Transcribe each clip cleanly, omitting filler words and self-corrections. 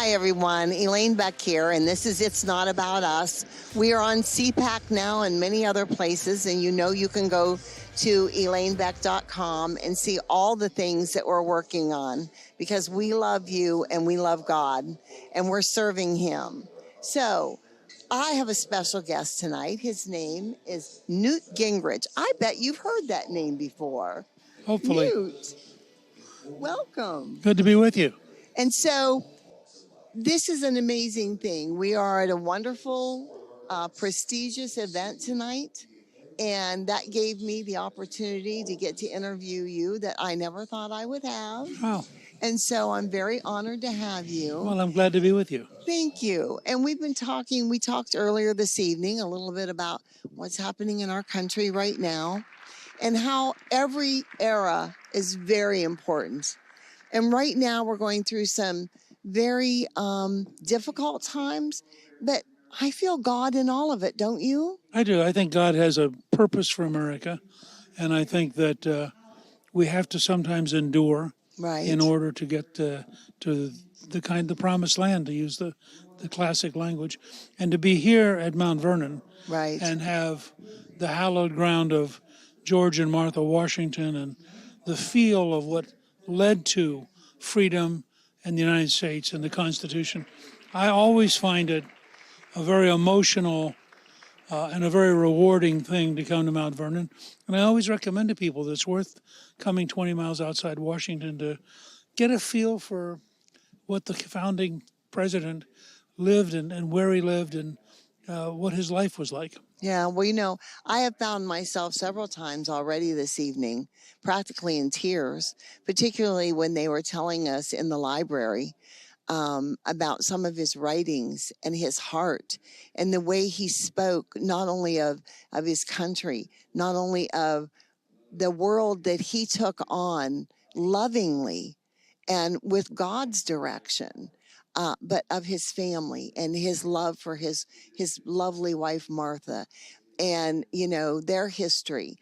Hi, everyone. Elaine Beck here, and this is It's Not About Us. We are on CPAC now and many other places, and you can go to elainebeck.com and see all the things that we're working on because we love you and we love God, and we're serving Him. So, I have a special guest tonight. His name is Newt Gingrich. I bet you've heard that name before. Hopefully. Newt, welcome. Good to be with you. And so, this is an amazing thing. We are at a wonderful, prestigious event tonight, and that gave me the opportunity to get to interview you that I never thought I would have. Oh, And so I'm very honored to have you. well, I'm glad to be with you. Thank you. And we talked earlier this evening a little bit about what's happening in our country right now and how every era is very important. And right now we're going through some very difficult times, but I feel God in all of it, don't you? I do. I think God has a purpose for America, and I think that we have to sometimes endure Right. in order to get to the promised land, to use the classic language, and to be here at Mount Vernon Right. and have the hallowed ground of George and Martha Washington and the feel of what led to freedom in the United States and the Constitution. I always find it a very emotional and a very rewarding thing to come to Mount Vernon. And I always recommend to people that it's worth coming 20 miles outside Washington to get a feel for what the founding president lived and where he lived and what his life was like. Yeah, well, I have found myself several times already this evening, practically in tears, particularly when they were telling us in the library about some of his writings and his heart and the way he spoke, not only of his country, not only of the world that he took on lovingly and with God's direction. But of his family and his love for his lovely wife Martha, and their history.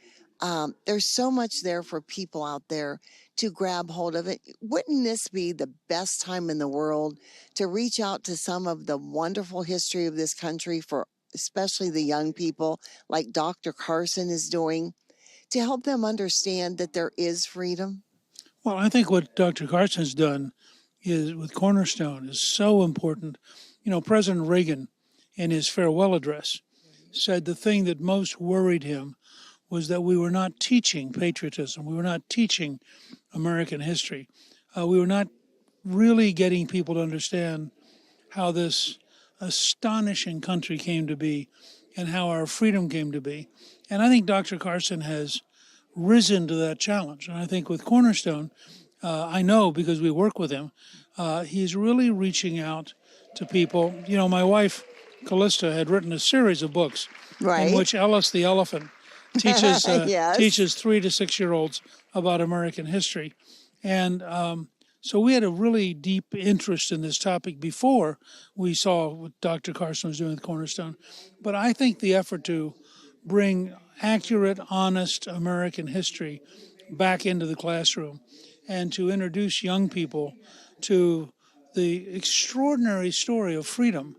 There's so much there for people out there to grab hold of it. Wouldn't this be the best time in the world to reach out to some of the wonderful history of this country for especially the young people, like Dr. Carson is doing, to help them understand that there is freedom? Well, I think what Dr. Carson's done is with Cornerstone is so important. President Reagan, in his farewell address, said the thing that most worried him was that we were not teaching patriotism. We were not teaching American history. We were not really getting people to understand how this astonishing country came to be and how our freedom came to be. And I think Dr. Carson has risen to that challenge. And I think with Cornerstone, I know because we work with him, he's really reaching out to people. My wife, Callista, had written a series of books in which Ellis the elephant teaches Yes. teaches 3 to 6 year olds about American history. And so we had a really deep interest in this topic before we saw what Dr. Carson was doing with Cornerstone. But I think the effort to bring accurate, honest American history back into the classroom and to introduce young people to the extraordinary story of freedom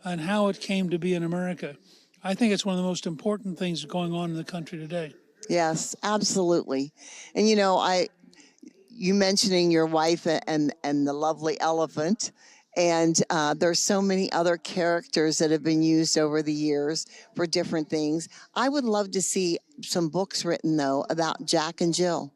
and how it came to be in America. I think it's one of the most important things going on in the country today. Yes, absolutely. And you mentioning your wife and the lovely elephant, and there's so many other characters that have been used over the years for different things. I would love to see some books written though about Jack and Jill,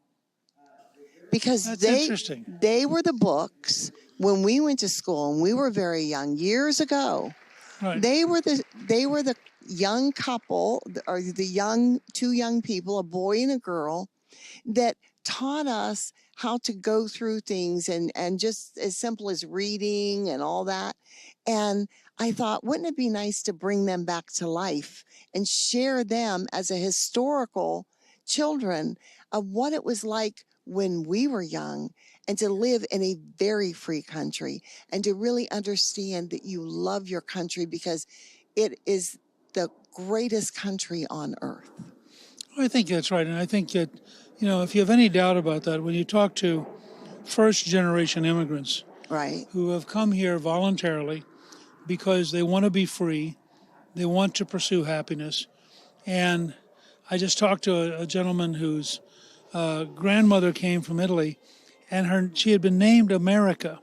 because That's interesting. they were the books when we went to school and we were very young years ago. Right. They were the young couple, or the two young people, a boy and a girl, that taught us how to go through things and just as simple as reading and all that. And I thought, wouldn't it be nice to bring them back to life and share them as a historical children of what it was like when we were young, and to live in a very free country, and to really understand that you love your country because it is the greatest country on earth. I think that's right. And I think that, if you have any doubt about that, when you talk to first generation immigrants Right. who have come here voluntarily because they want to be free, they want to pursue happiness. And I just talked to a gentleman whose grandmother came from Italy, and she had been named America,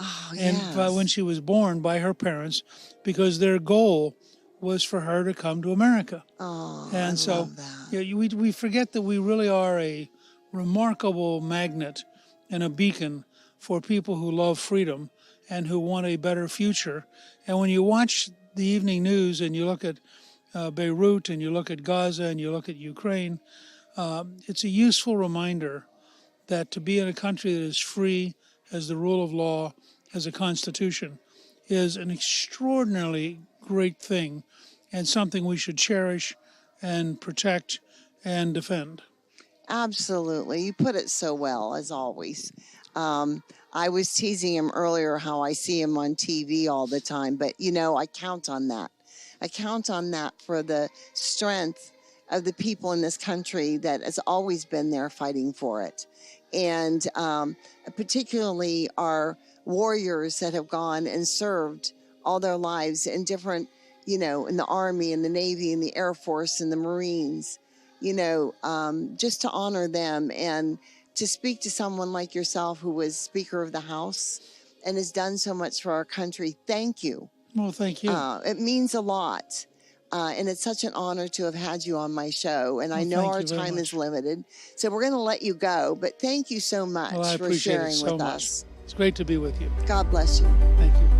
Oh, and when yes. she was born by her parents, because their goal was for her to come to America. Oh, I And so, love that. we forget that we really are a remarkable magnet and a beacon for people who love freedom and who want a better future. And when you watch the evening news and you look at Beirut and you look at Gaza and you look at Ukraine, it's a useful reminder that to be in a country that is free, has the rule of law, has a constitution, is an extraordinarily great thing and something we should cherish and protect and defend. Absolutely. You put it so well, as always. I was teasing him earlier how I see him on TV all the time, but I count on that. I count on that for the strength of the people in this country that has always been there fighting for it. And particularly our warriors that have gone and served all their lives in different, in the Army and the Navy and the Air Force and the Marines, just to honor them and to speak to someone like yourself who was Speaker of the House and has done so much for our country. Thank you. Well, thank you. It means a lot. And it's such an honor to have had you on my show. And I Well, know thank our you very time is much. limited. So we're going to let you go. But thank you so much Well, I for appreciate it sharing so with much. us. It's great to be with you. God bless you. Thank you.